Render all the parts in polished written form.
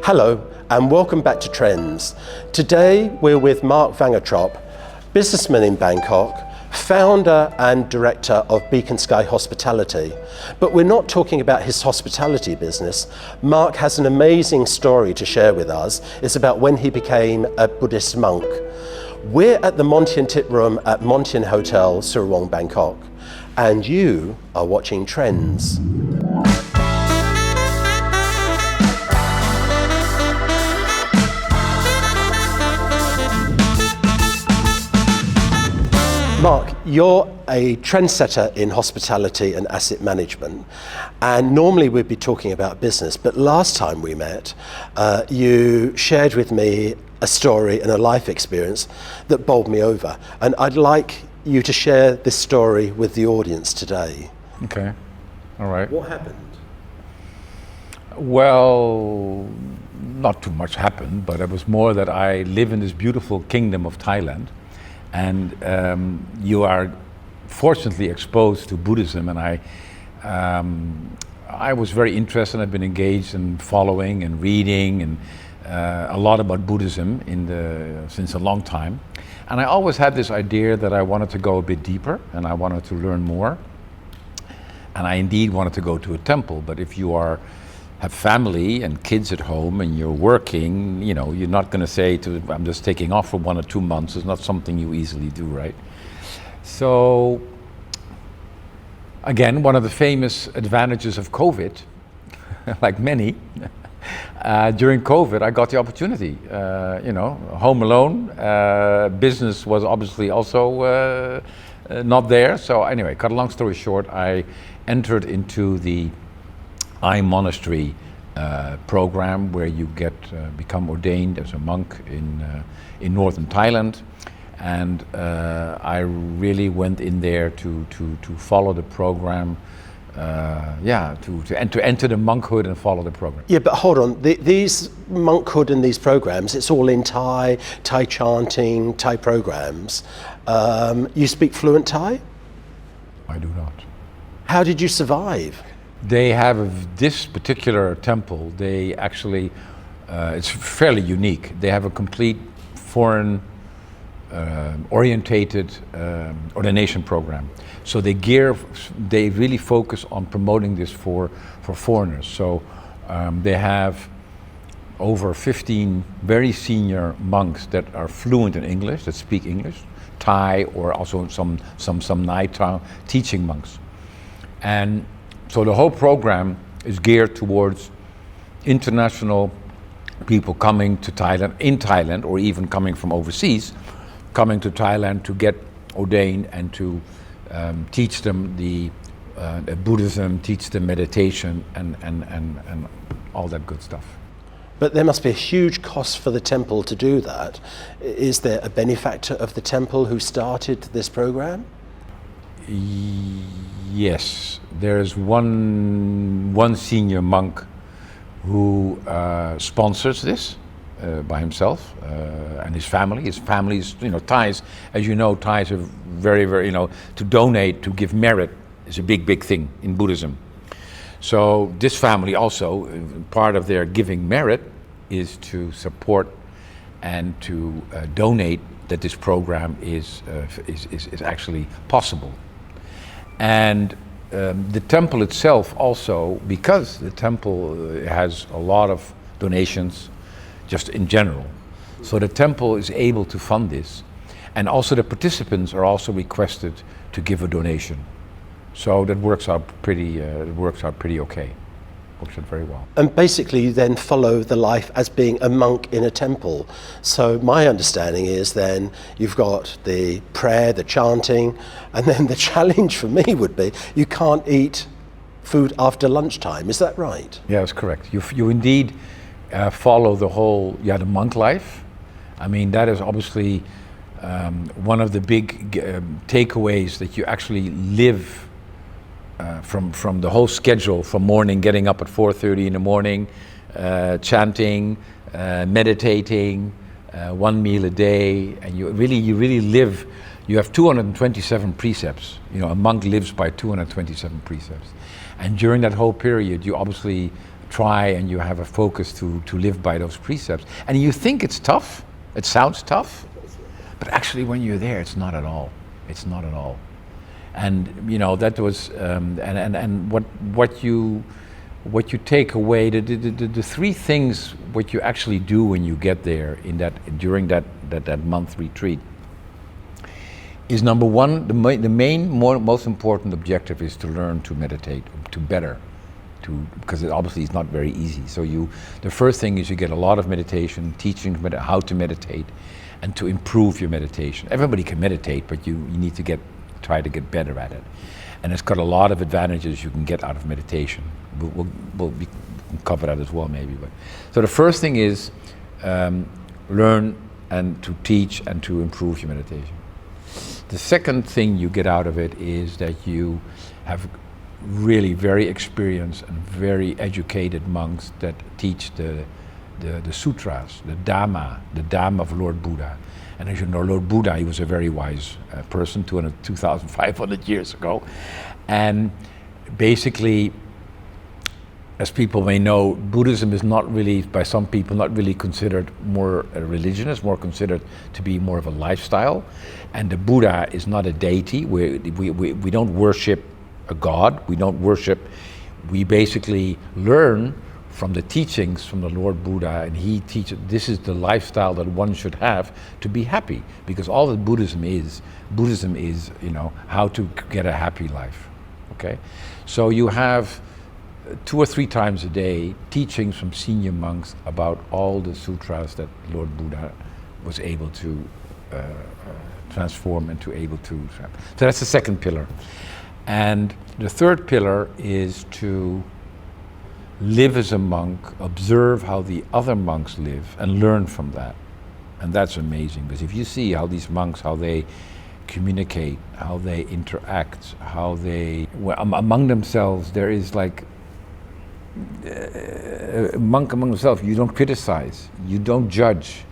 Hello and welcome back to Trends. Today we're with Mark van Ogtrop, businessman in Bangkok, founder and director of Beacon Sky Hospitality. But we're not talking about his hospitality business. Mark has an amazing story to share with us. It's about when he became a Buddhist monk. We're at the Montian Tip Room at Montian Hotel, Surawong, Bangkok, and you are watching Trends. Mark, you're a trendsetter in hospitality and asset management, and normally we'd be talking about business, but last time we met, you shared with me a story and a life experience that bowled me over, and I'd like you to share this story with the audience today. Okay, all right. What happened? Well, not too much happened, but it was more that I live in this beautiful kingdom of Thailand, and you are fortunately exposed to Buddhism, and I was very interested. I've been engaged in following and reading and a lot about Buddhism since a long time, and I always had this idea that I wanted to go a bit deeper and I wanted to learn more, and I indeed wanted to go to a temple. But if you have family and kids at home and you're working, you know, you're not going to say I'm just taking off for 1 or 2 months. It's not something you easily do, right? So again, one of the famous advantages of COVID, like many, during COVID, I got the opportunity, home alone, business was obviously also not there. So anyway, cut a long story short, I entered into the monastery program where you become ordained as a monk in northern Thailand, and I really went in there to follow the program, to enter the monkhood and follow the program. Yeah, but hold on, these monkhood and these programs, it's all in Thai chanting, Thai programs. You speak fluent Thai? I do not. How did you survive? They have this particular temple, they actually, it's fairly unique. They have a complete foreign orientated ordination program. So they really focus on promoting this for foreigners. So they have over 15 very senior monks that are fluent in English, that speak English, Thai, or also some Nai teaching monks. And so the whole program is geared towards international people coming to Thailand, in Thailand, or even coming from overseas, coming to Thailand to get ordained and to teach them the Buddhism, teach them meditation and all that good stuff. But there must be a huge cost for the temple to do that. Is there a benefactor of the temple who started this program? Yes, there's one senior monk who sponsors this by himself and his family. His family's, Thais, as you know, Thais are very, very, to donate, to give merit is a big thing in Buddhism. So this family also, part of their giving merit is to support and to donate that this program is actually possible. And the temple itself also, because the temple has a lot of donations just in general, so the temple is able to fund this, and also the participants are also requested to give a donation. So that works out pretty okay. Works out very well. And basically you then follow the life as being a monk in a temple. So my understanding is then you've got the prayer, the chanting, and then the challenge for me would be you can't eat food after lunchtime. Is that right? Yeah, that's correct. You indeed follow the monk life. I mean, that is obviously one of the big takeaways, that you actually live from the whole schedule, from morning, getting up at 4:30 in the morning, chanting, meditating, one meal a day, and you really live. You have 227 precepts. A monk lives by 227 precepts, and during that whole period, you obviously try and you have a focus to live by those precepts. And you think it's tough, it sounds tough, but actually when you're there, it's not at all. It's not at all. And you know, that was, and what you take away, the three things what you actually do when you get there during that month retreat is, number one, the main most important objective is to learn to meditate, because it obviously is not very easy. So the first thing is you get a lot of meditation, teaching how to meditate, and to improve your meditation. Everybody can meditate, but you need to try to get better at it. And it's got a lot of advantages you can get out of meditation. We'll cover that as well maybe. So the first thing is learn and to teach and to improve your meditation. The second thing you get out of it is that you have really very experienced and very educated monks that teach the sutras, the Dhamma of Lord Buddha. And as you know, Lord Buddha, he was a very wise person 2,500 years ago. And basically, as people may know, Buddhism is not really, by some people, not really considered more a religion. It's more considered to be more of a lifestyle. And the Buddha is not a deity. We don't worship a god. We basically learn from the teachings from the Lord Buddha, and he teaches this is the lifestyle that one should have to be happy, because all that Buddhism is, you know, how to get a happy life. Okay, so you have 2 or 3 times a day teachings from senior monks about all the sutras that Lord Buddha was able to transform and to able to. So that's the second pillar, and the third pillar is to live as a monk, observe how the other monks live, and learn from that. And that's amazing, because if you see how these monks, how they communicate, how they interact, how they, among themselves, there is like, a monk among themselves, you don't criticize, you don't judge,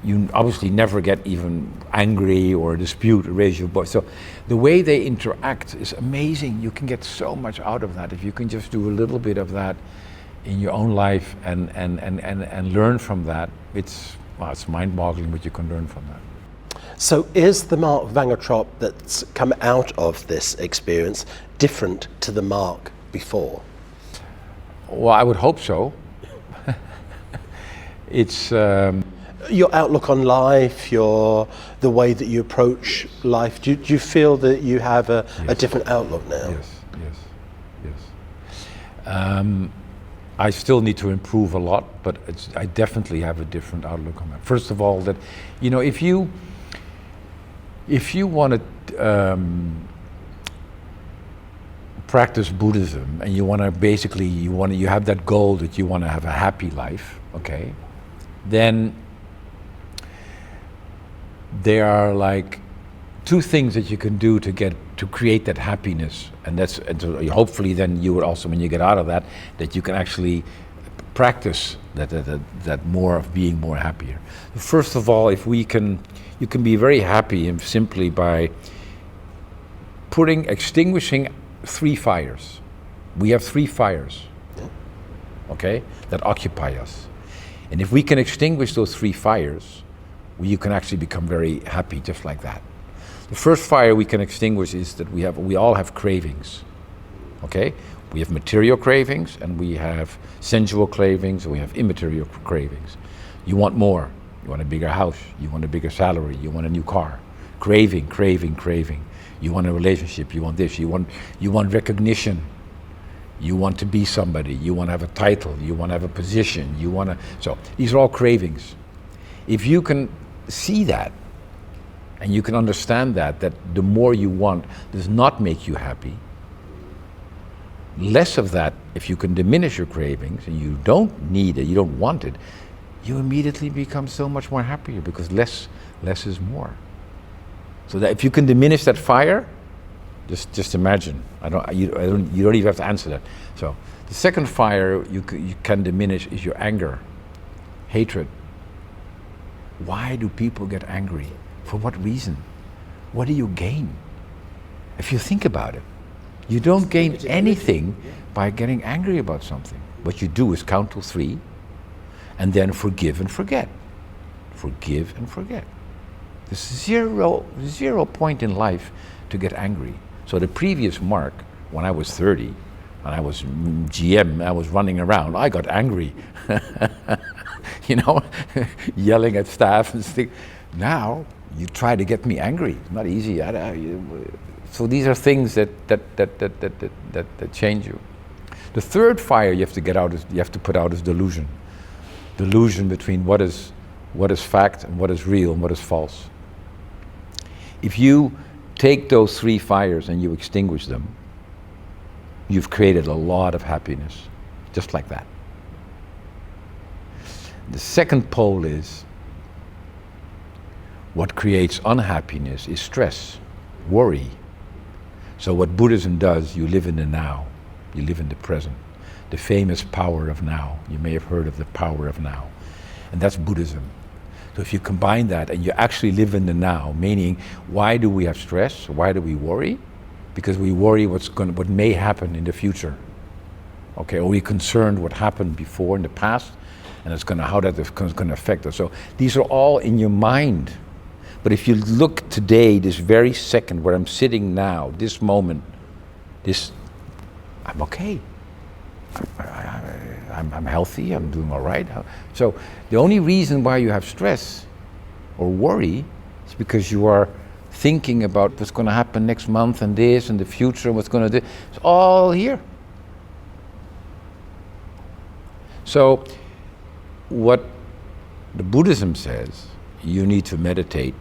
you obviously never get even angry or dispute or raise your voice. So the way they interact is amazing. You can get so much out of that if you can just do a little bit of that in your own life and learn from that. It's mind-boggling what you can learn from that. So is the Mark van Ogtrop that's come out of this experience different to the Mark before? Well, I would hope so. It's your outlook on life, the way that you approach life. Do you feel that you have a different outlook now? Yes. I still need to improve a lot, but I definitely have a different outlook on that. First of all, that, you know, if you want to practice Buddhism and you want to basically, you have that goal that you want to have a happy life, okay, then there are like 2 things that you can do to create that happiness, and so hopefully then you would also, when you get out of that you can actually practice that more of being more happier. First of all, you can be very happy and simply by extinguishing 3 fires. We have 3 fires, okay, that occupy us, and if we can extinguish those 3 fires, you can actually become very happy just like that. The first fire we can extinguish is that we all have cravings, okay? We have material cravings, and we have sensual cravings, and we have immaterial cravings. You want more. You want a bigger house. You want a bigger salary. You want a new car. Craving. You want a relationship. You want this. You want recognition. You want to be somebody. You want to have a title. You want to have a position. So these are all cravings. If you can see that, and you can understand that the more you want does not make you happy, less of that, if you can diminish your cravings and you don't need it, you don't want it, you immediately become so much more happier, because less is more. So that if you can diminish that fire, just imagine. You don't even have to answer that. So the second fire you can diminish is your anger, hatred. Why do people get angry? For what reason? What do you gain? If you think about it, you don't gain anything by getting angry about something. What you do is count to 3 and then forgive and forget. Forgive and forget. There's zero point in life to get angry. So the previous Mark, when I was 30, and I was GM, I was running around, I got angry. You know, yelling at staff and stuff. Now, you try to get me angry. It's not easy. So these are things that change you. The third fire you have to get out is, you have to put out is delusion. Delusion between what is fact and what is real and what is false. If you take those 3 fires and you extinguish them, you've created a lot of happiness, just like that. The second pole is, what creates unhappiness is stress, worry. So what Buddhism does, you live in the now, you live in the present. The famous power of now. You may have heard of the power of now. And that's Buddhism. So if you combine that and you actually live in the now, meaning, why do we have stress? Why do we worry? Because we worry what may happen in the future. Okay, or we're concerned what happened before in the past, and how that is going to affect us. So these are all in your mind. But if you look today, this very second where I'm sitting now, this moment, I'm okay. I'm healthy, I'm doing all right. So the only reason why you have stress or worry is because you are thinking about what's going to happen next month and this and the future and what's going to do. It's all here. So what the Buddhism says, you need to meditate,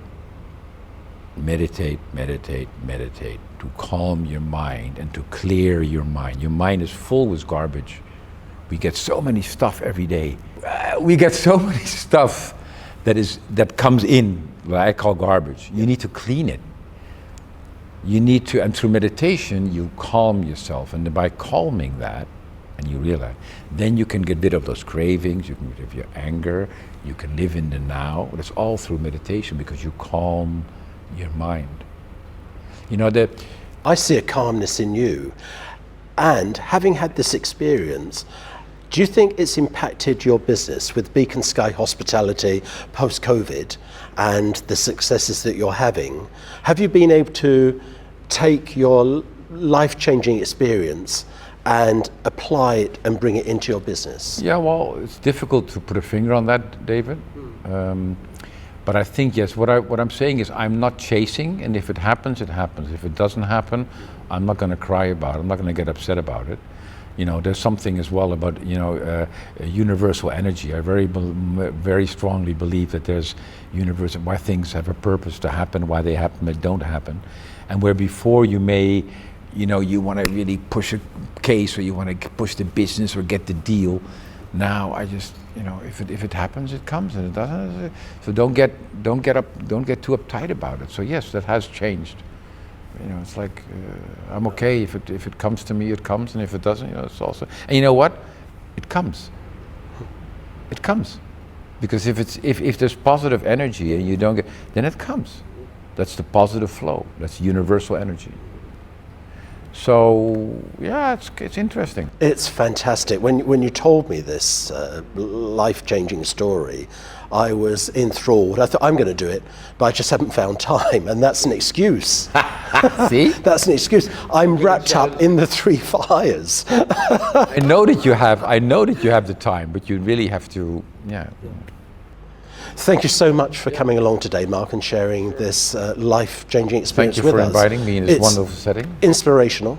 meditate, meditate, meditate, to calm your mind and to clear your mind. Your mind is full with garbage. We get so many stuff every day. We get so many stuff that comes in, what I call garbage. You need to clean it. You need to, and through meditation, you calm yourself. And by calming that, and you realize, then you can get rid of those cravings, you can get rid of your anger, you can live in the now. It's all through meditation because you calm your mind. You know, I see a calmness in you. And having had this experience, do you think it's impacted your business with Beacon Sky Hospitality post-COVID and the successes that you're having? Have you been able to take your life-changing experience and apply it and bring it into your business? Yeah, well, it's difficult to put a finger on that, David. But I think, yes, what I'm saying is I'm not chasing, and if it happens, it happens. If it doesn't happen, I'm not going to cry about it. I'm not going to get upset about it. You know, there's something as well about, universal energy. I very strongly believe that there's universal, why things have a purpose to happen, why they happen, they don't happen. And where before you may, you want to really push a case or you want to push the business or get the deal. Now I just, if it happens, it comes, and it doesn't. So don't get too uptight about it. So yes, that has changed. It's like I'm okay if it comes to me, it comes, and if it doesn't, it's also. And you know what? It comes. It comes, because if there's positive energy and you don't get, then it comes. That's the positive flow. That's universal energy. So yeah, it's interesting. It's fantastic. When you told me this life-changing story, I was enthralled. I thought, I'm going to do it, but I just haven't found time, and that's an excuse. See? That's an excuse. I'm wrapped up in the 3 fires. I know that you have the time, but you really have to. Yeah. Thank you so much for coming along today, Mark, and sharing this life-changing experience with us. Thank you for inviting me in this wonderful setting. Inspirational.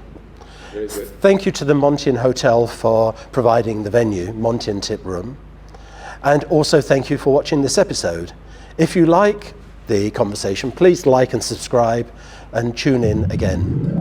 Very good. Thank you to the Montian Hotel for providing the venue, Montian Tip Room. And also thank you for watching this episode. If you like the conversation, please like and subscribe and tune in again.